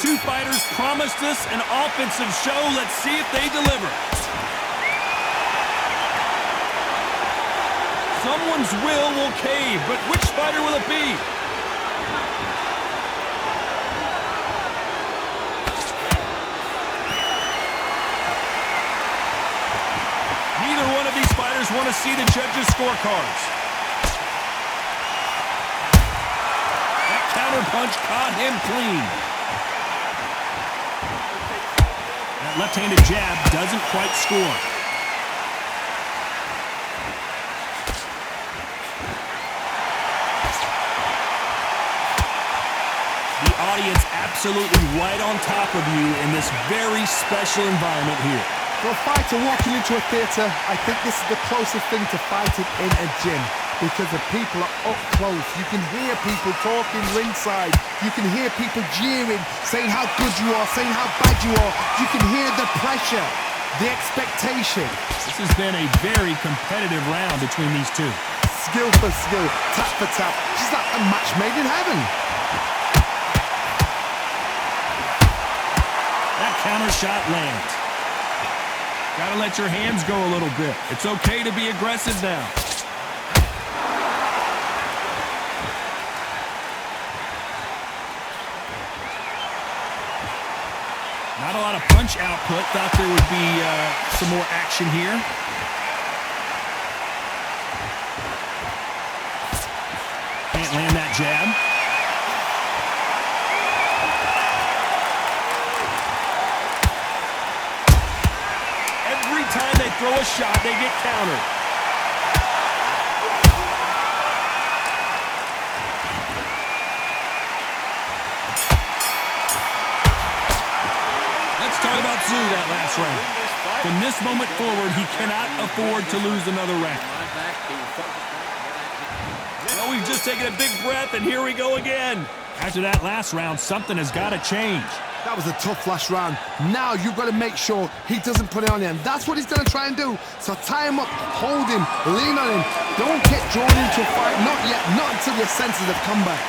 two fighters promised us an offensive show. Let's see if they deliver. Someone's will cave, but which fighter will it be? Neither one of these fighters want to see the judges' scorecards. That counter punch caught him clean. That left-handed jab doesn't quite score. The audience absolutely right on top of you in this very special environment here. For a fighter walking into a theatre, I think this is the closest thing to fighting in a gym because the people are up close. You can hear people talking ringside. You can hear people jeering, saying how good you are, saying how bad you are. You can hear the pressure, the expectation. This has been a very competitive round between these two. Skill for skill, tap for tap. Just like a match made in heaven. That counter shot lands. Gotta let your hands go a little bit. It's okay to be aggressive now. Not a lot of punch output. Thought there would be some more action here. Can't land that jab. Time they throw a shot, they get countered. Let's talk about Tszyu that last round. From this moment forward, he cannot afford to lose another round. Well, we've just taken a big breath, and here we go again. After that last round, something has got to change. That was a tough last round. Now you've got to make sure he doesn't put it on you. And that's what he's going to try and do. So tie him up, hold him, lean on him. Don't get drawn into a fight. Not yet. Not until your senses have come back.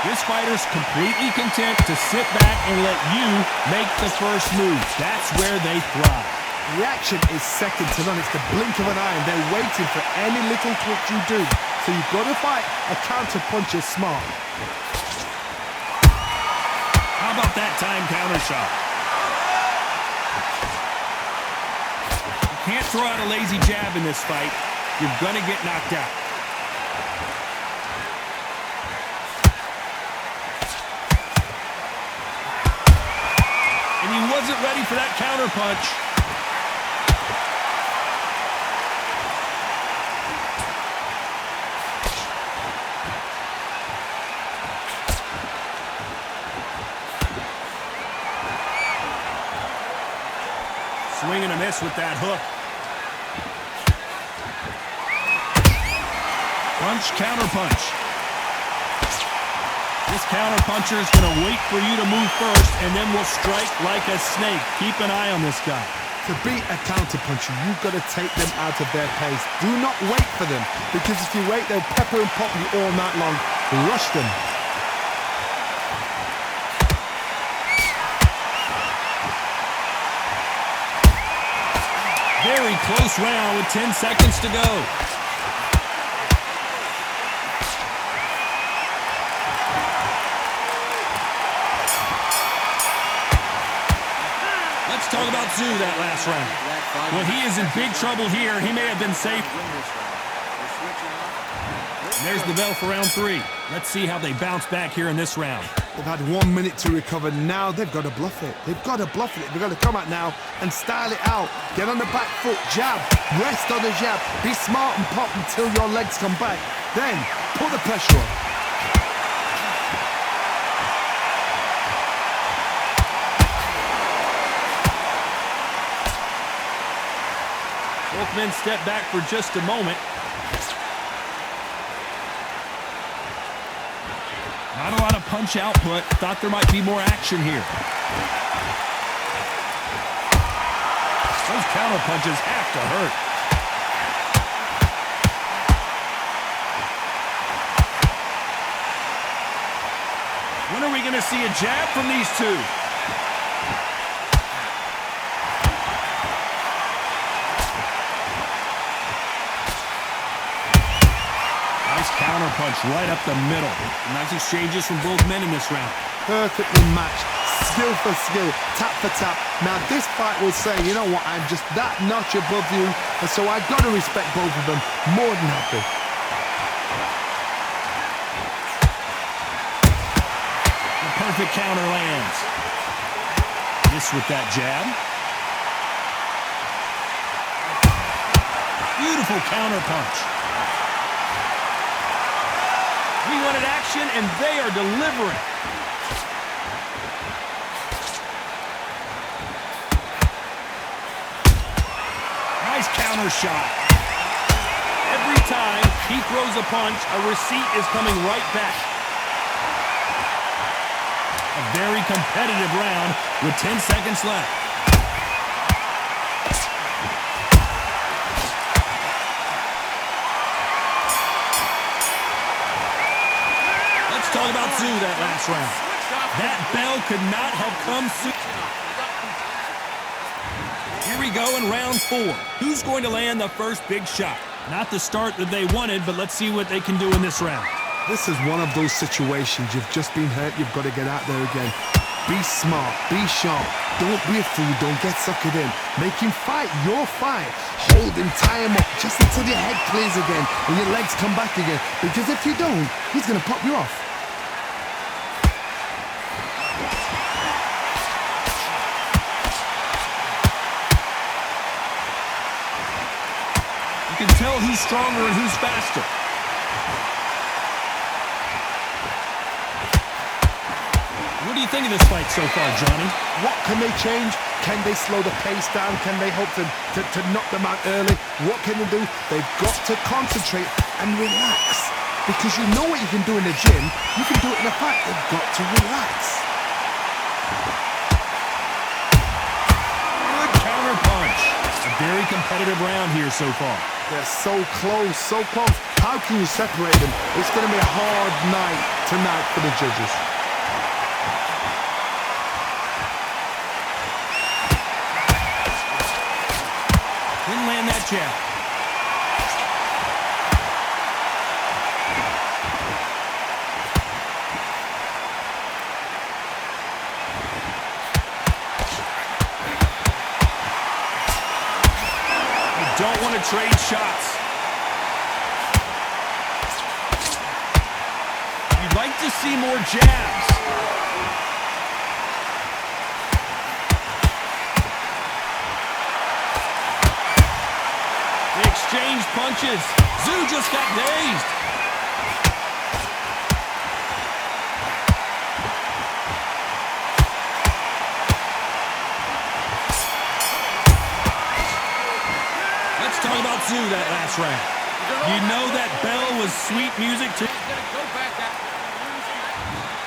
This fighter's completely content to sit back and let you make the first move. That's where they thrive. Reaction is second to none. It's the blink of an eye, and they're waiting for any little twitch you do. So you've got to fight a counter punch is smart. How about that time counter shot? You can't throw out a lazy jab in this fight. You're gonna get knocked out. And he wasn't ready for that counter punch. Swing and a miss with that hook. Punch, counter punch. This counter puncher is going to wait for you to move first and then will strike like a snake. Keep an eye on this guy. To beat a counter puncher, you've got to take them out of their pace. Do not wait for them, because if you wait, they'll pepper and pop you all night long. Rush them. Very close round with 10 seconds to go. Let's talk about Tszyu that last round. Well, he is in big trouble here. He may have been safe. And there's the bell for round 3. Let's see how they bounce back here in this round. They've had 1 minute to recover. Now they've got to bluff it. They've got to bluff it. They've got to come out now and style it out. Get on the back foot, jab, rest on the jab. Be smart and pop until your legs come back. Then put the pressure on. Both men step back for just a moment. Not a lot of punch output. Thought there might be more action here. Those counter punches have to hurt. When are we going to see a jab from these two? Nice counter punch right up the middle. Nice exchanges from both men in this round. Perfectly matched. Skill for skill, tap for tap. Now this fight will say, you know what, I'm just that notch above you, and so I've got to respect both of them. More than happy. The perfect counter lands. This with that jab. Beautiful counter punch. We wanted action, and they are delivering. Nice counter shot. Every time he throws a punch, a receipt is coming right back. A very competitive round with 10 seconds left. Let's talk about Tszyu that last round. That bell could not have come sooner. Here we go in round 4. Who's going to land the first big shot? Not the start that they wanted, but let's see what they can do in this round. This is one of those situations. You've just been hurt. You've got to get out there again. Be smart. Be sharp. Don't be a fool. Don't get suckered in. Make him fight your fight. Hold him, tie him up just until your head clears again and your legs come back again. Because if you don't, he's going to pop you off. You can tell who's stronger and who's faster. What do you think of this fight so far, Johnny? What can they change? Can they slow the pace down? Can they hope to knock them out early? What can they do? They've got to concentrate and relax. Because you know what you can do in the gym, you can do it in a fight. They've got to relax. Good counter punch. A very competitive round here so far. They're so close, so close. How can you separate them? It's going to be a hard night tonight for the judges. Didn't land that jab. Don't want to trade shots. You'd like to see more jabs. They exchange punches. Tszyu just got dazed. Let's talk about Tszyu that last round. You know that bell was sweet music too.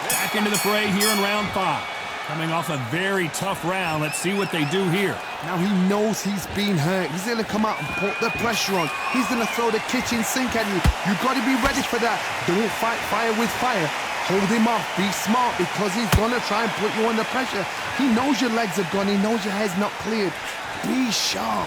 Back into the fray here in round 5. Coming off a very tough round. Let's see what they do here. Now he knows he's been hurt. He's going to come out and put the pressure on. He's going to throw the kitchen sink at you. You've got to be ready for that. Don't fight fire with fire. Hold him off. Be smart because he's going to try and put you under pressure. He knows your legs are gone. He knows your head's not cleared. Be sharp.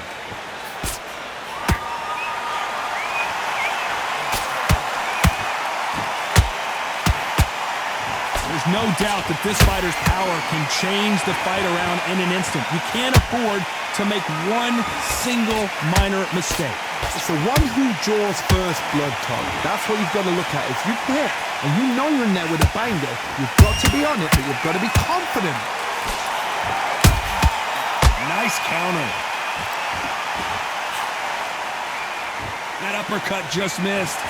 There's no doubt that this fighter's power can change the fight around in an instant. You can't afford to make one single minor mistake. It's the one who draws first blood, Tom. That's what you've got to look at. If you hit and you know you're in there with a banger, you've got to be on it, but you've got to be confident. Nice counter. That uppercut just missed.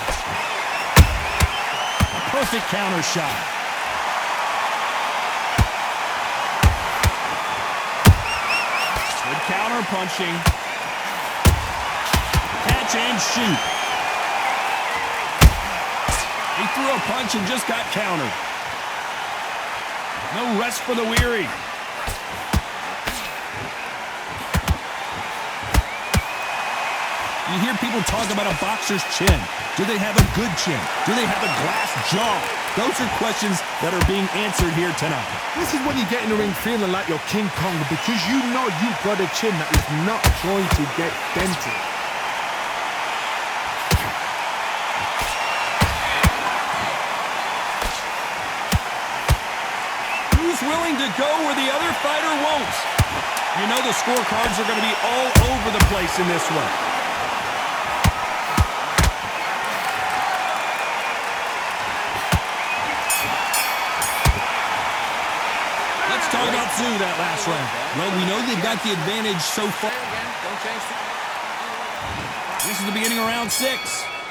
A perfect counter shot. Good counter punching. Catch and shoot. He threw a punch and just got countered. No rest for the weary. You hear people talk about a boxer's chin. Do they have a good chin? Do they have a glass jaw? Those are questions that are being answered here tonight. This is when you get in the ring feeling like you're King Kong because you know you've got a chin that is not going to get dented. Who's willing to go where the other fighter won't? You know the scorecards are going to be all over the place in this one. Let's talk about Tszyu that last round. Well, we know they've got the advantage so far. This is the beginning of round 6.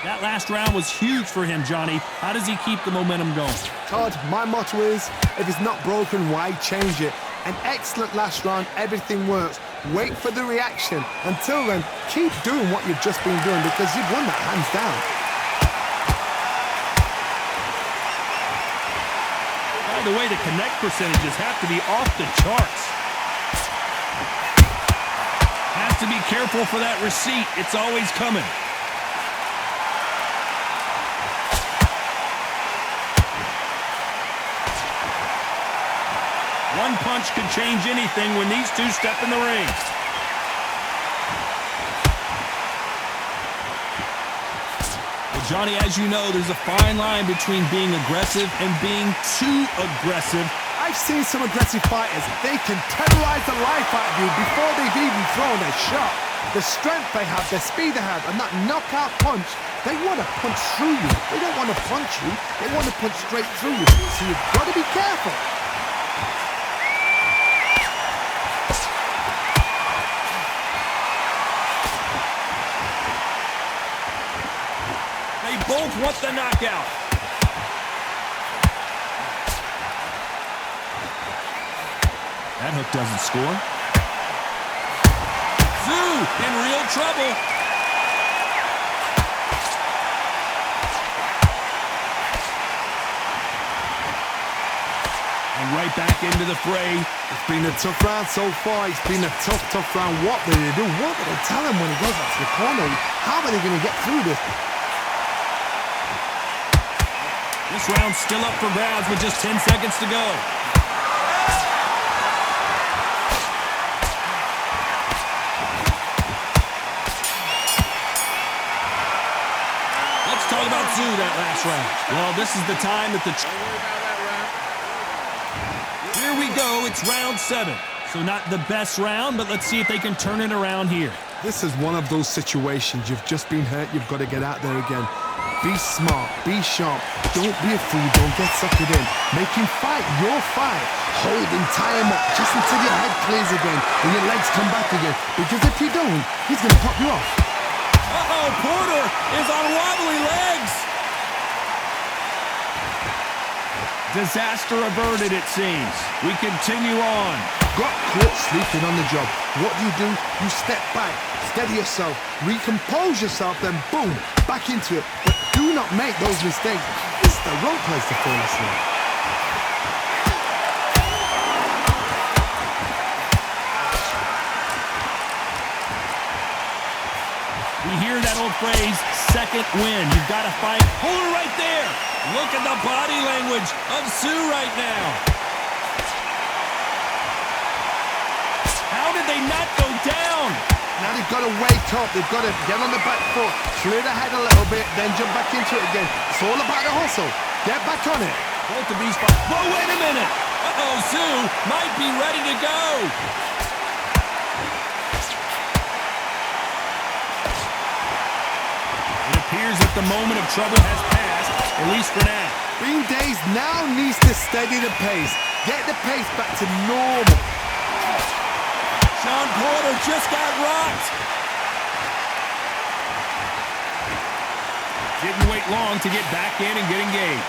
That last round was huge for him, Johnny. How does he keep the momentum going? Todd, my motto is, if it's not broken, why change it? An excellent last round, everything works. Wait for the reaction. Until then, keep doing what you've just been doing because you've won that hands down. By the way, the connect percentages have to be off the charts. Has to be careful for that receipt. It's always coming. One punch could change anything when these two step in the ring. Well, Johnny, as you know, there's a fine line between being aggressive and being too aggressive. I've seen some aggressive fighters. They can terrorize the life out of you before they've even thrown a shot. The strength they have, the speed they have, and that knockout punch, they want to punch through you. They don't want to punch you. They want to punch straight through you. So you've got to be careful. They both want the knockout. That hook doesn't score. Tszyu in real trouble. And right back into the fray. It's been a tough round so far. It's been a tough round. What do they do? What do they tell him when he goes up to the corner? How are they going to get through this? This round's still up for grabs with just 10 seconds to go. Let's talk about Tszyu that last round. Well, this is the time that Here we go, it's round 7. So not the best round, but let's see if they can turn it around here. This is one of those situations. You've just been hurt. You've got to get out there again. Be smart. Be sharp. Don't be a fool. Don't get suckered in. Make him fight your fight. Hold him, tie him up just until your head clears again and your legs come back again. Because if you don't, he's going to pop you off. Uh-oh, Porter is on wobbly legs. Disaster averted, it seems. We continue on. Got caught sleeping on the job. What do? You step back, steady yourself, recompose yourself, then boom, back into it. But do not make those mistakes. This is the wrong place to fall asleep. We hear that old phrase, second win. You've got to fight. Hold her right there. Look at the body language of Tszyu right now. How did they not go down? Now they've got to wake up. They've got to get on the back foot, clear the head a little bit, then jump back into it again. It's all about the hustle. Get back on it. Both of these fights. Whoa, wait a minute. Uh-oh, Tszyu might be ready to go. It appears that the moment of trouble has passed, at least for now. Bean Days now needs to steady the pace. Get the pace back to normal. Shawn Porter just got rocked. Didn't wait long to get back in and get engaged.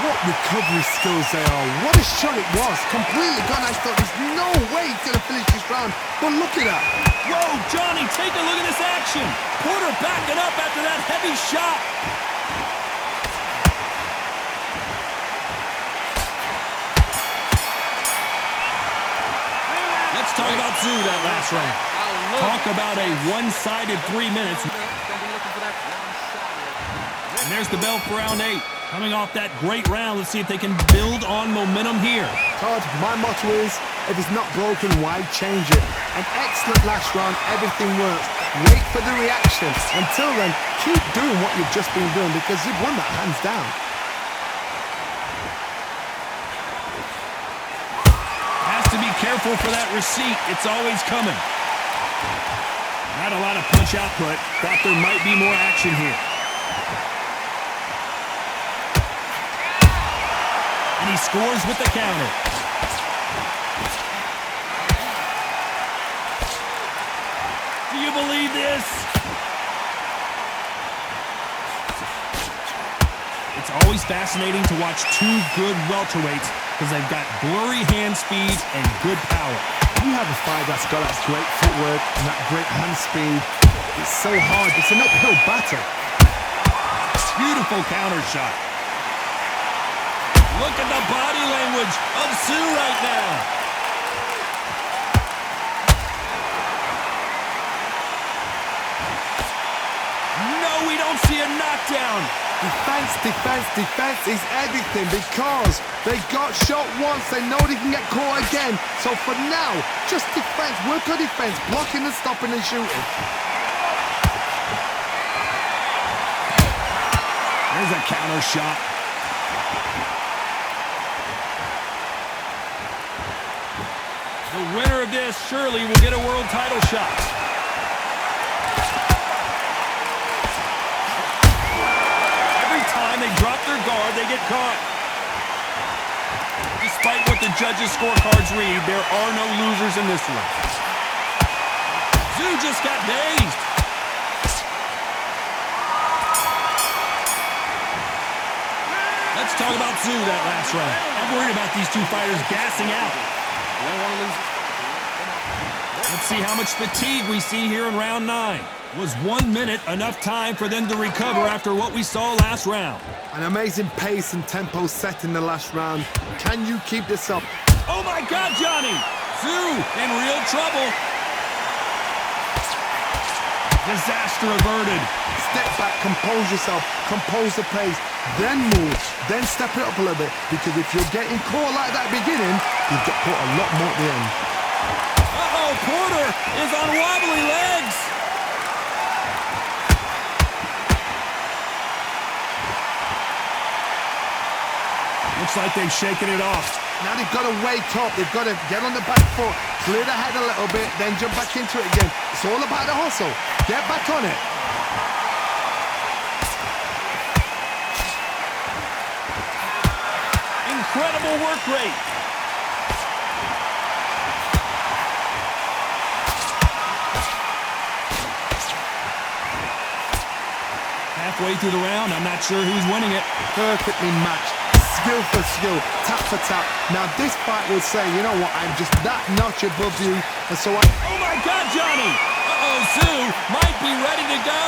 What recovery skills they are. What a shot it was. Completely gone. I thought there's no way he's going to finish this round. But look at that. Whoa, Johnny, take a look at this action. Porter backing up after that heavy shot. Let's talk about Tszyu that last round. Talk about a one-sided 3 minutes. And there's the bell for round 8. Coming off that great round, let's see if they can build on momentum here. Todd, my motto is, if it's not broken, why change it? An excellent last round, everything works. Wait for the reaction. Until then, keep doing what you've just been doing because you've won that hands down. Has to be careful for that receipt. It's always coming. Not a lot of punch output. Thought there might be more action here. And he scores with the counter. Do you believe this? It's always fascinating to watch two good welterweights because they've got blurry hand speed and good power. You have a fight that's got that great footwork and that great hand speed. It's so hard. It's an uphill battle. Beautiful counter shot. Look at the body language of Tszyu right now. No, we don't see a knockdown. Defense, defense, defense is everything because they got shot once. They know they can get caught again. So for now, just defense. Work on defense. Blocking and stopping and shooting. There's a counter shot. The winner of this surely will get a world title shot. Every time they drop their guard, they get caught. Despite what the judges' scorecards read, there are no losers in this one. Tszyu just got dazed. Let's talk about Tszyu that last round. I'm worried about these two fighters gassing out. Let's see how much fatigue we see here in round 9. Was 1 minute enough time for them to recover after what we saw last round? An amazing pace and tempo set in the last round. Can you keep this up? Oh my God, Johnny! Tszyu in real trouble. Disaster averted. Step back, compose yourself, compose the pace, then move, then step it up a little bit. Because if you're getting caught like that beginning, you get caught a lot more at the end. Uh-oh, Porter is on wobbly legs. Looks like they've shaken it off. Now they've got to wake up. They've got to get on the back foot, clear the head a little bit, then jump back into it again. It's all about the hustle. Get back on it. Incredible work rate. Halfway through the round, I'm not sure who's winning it. Perfectly matched. Skill for skill, tap for tap. Now this fight will say, you know what, I'm just that notch above you, and so I... Oh my God, Johnny! Uh-oh, Tszyu might be ready to go.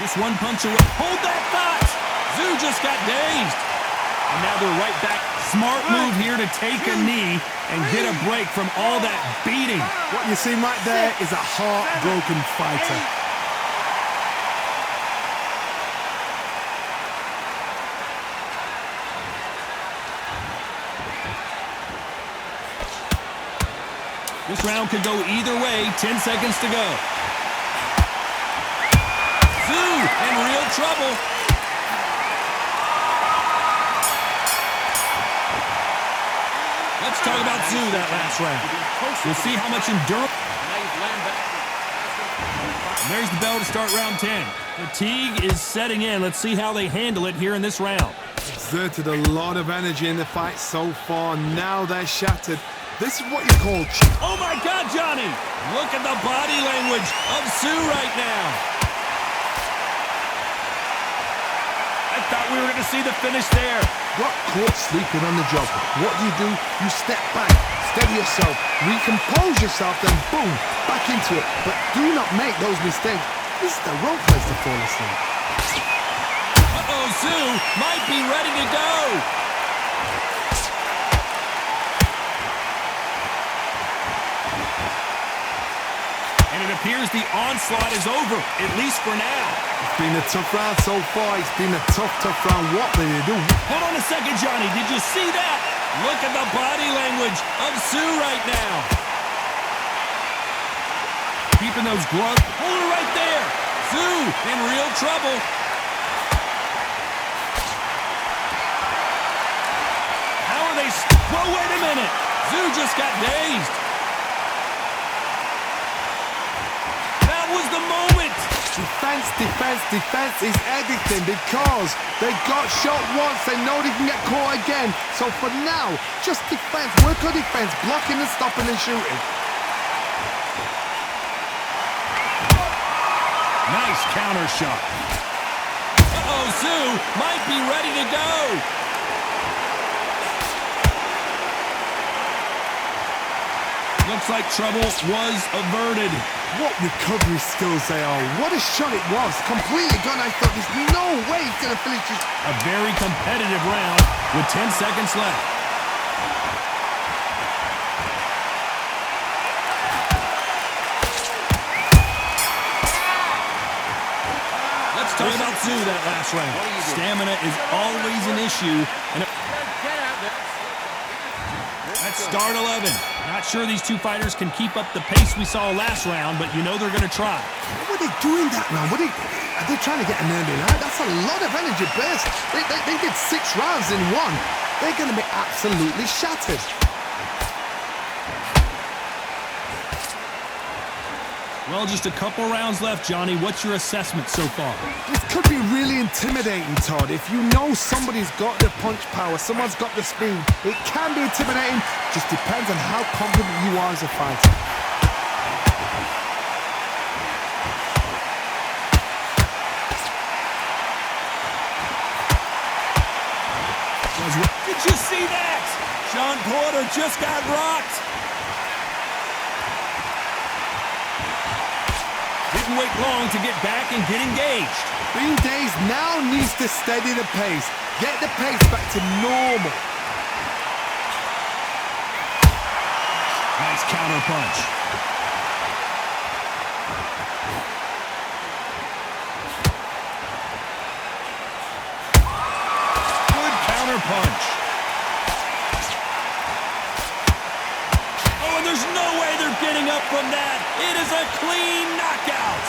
Just one punch away. Hold that thought! Tszyu just got dazed. And now they're right back. Smart move here to take a knee and get a break from all that beating. What you see right there is a heartbroken fighter. This round could go either way. 10 seconds to go. Tszyu in real trouble. Let's talk about Tszyu that last round. We'll see how much endurance. And there's the bell to start round 10. Fatigue is setting in. Let's see how they handle it here in this round. Exerted a lot of energy in the fight so far. Now they're shattered. This is what you call... Oh my God, Johnny! Look at the body language of Tszyu right now. I thought we were going to see the finish there. Got caught sleeping on the job. What do? You step back, steady yourself, recompose yourself, then boom, back into it. But do not make those mistakes. This is the wrong place to fall asleep. Uh-oh, Tszyu might be ready to go. appears the onslaught is over, at least for now. It's been a tough round so far. It's been a tough round. What did they do? Hold on a second, Johnny. Did you see that? Look at the body language of Tszyu right now. Keeping those gloves. Hold her right there. Tszyu in real trouble. How are they? Whoa, wait a minute. Tszyu just got dazed. That was the moment. Defense is everything because they got shot once. They know they can get caught again. So for now, just defense. Work on defense. Blocking and stopping and shooting. Nice counter shot. Uh-oh, Tszyu might be ready to go. Looks like trouble was averted. What recovery skills they are. What a shot it was. Completely gone. I thought there's no way he's going to finish this. A very competitive round with 10 seconds left. Let's talk about Tszyu that last round. Stamina is always an issue. And that's start 11. Not sure these two fighters can keep up the pace we saw last round, but you know they're going to try. What are they doing that round? Are they trying to get an early night? That's a lot of energy burst. They did 6 rounds in one. They're going to be absolutely shattered. Well, just a couple rounds left, Johnny. What's your assessment so far? This could be really intimidating, Todd. If you know somebody's got the punch power, someone's got the speed, it can be intimidating. Just depends on how confident you are as a fighter. Did you see that? Shawn Porter just got rocked. Didn't wait long to get back and get engaged. Being dazed now needs to steady the pace. Get the pace back to normal. Nice counter punch. Good counter punch. Oh, and there's no way they're getting up from that. It is a clean knockout.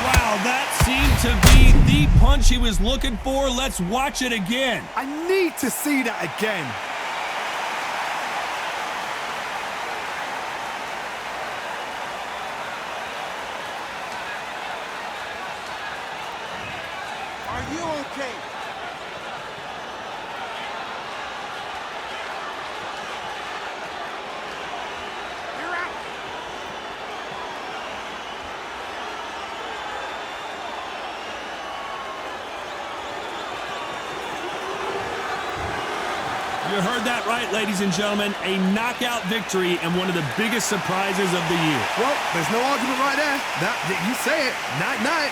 Wow, that seemed to be the punch he was looking for. Let's watch it again. I need to see that again. Are you okay? You're out. You heard that right, ladies and gentlemen. A knockout victory and one of the biggest surprises of the year. Well, there's no argument right there. You say it. Night-night.